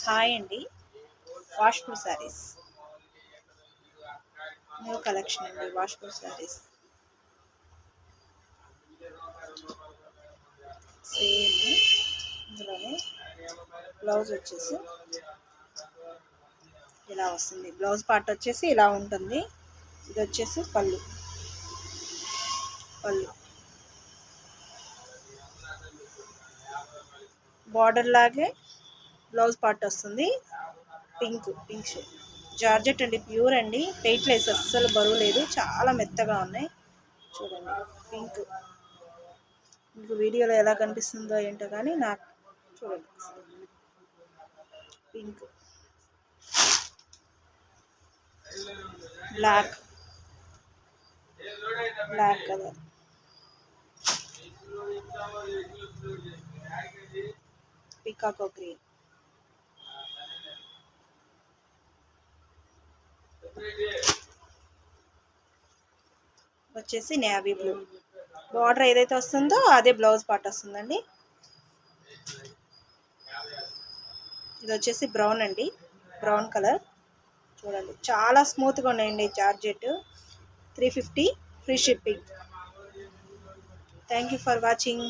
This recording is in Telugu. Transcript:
హాయ్ అండి. వాష్‌ఫుల్ శారీస్ న్యూ కలెక్షన్ అండి. వాష్‌ఫుల్ శారీస్ సేమ్ ఇందులోనే బ్లౌజ్ వచ్చేసి ఇలా వస్తుంది. బ్లౌజ్ పార్ట్ వచ్చేసి ఇలా ఉంటుంది. ఇది వచ్చేసి పళ్ళు బార్డర్ లాగే బ్లౌజ్ పార్ట్ వస్తుంది. పింక్ షేడ్ జార్జెట్ అండి, ప్యూర్ అండి, వెయిట్లెస్, అస్సలు బరువు లేదు, చాలా మెత్తగా ఉన్నాయి. చూడండి పింక్, మీకు వీడియోలో ఎలా కనిపిస్తుందో ఏంటో కానీ నాకు చూడండి. పింక్, బ్లాక్ కలర్, పికాకో గ్రీన్, వచ్చేసి నేవీ బ్లూ. బార్డర్ ఏదైతే వస్తుందో అదే బ్లౌజ్ పార్ట్ వస్తుందండి. ఇది వచ్చేసి బ్రౌన్ అండి, బ్రౌన్ కలర్. చూడండి చాలా స్మూత్గా ఉన్నాయండి. Georgette 350 free shipping. Thank you for watching.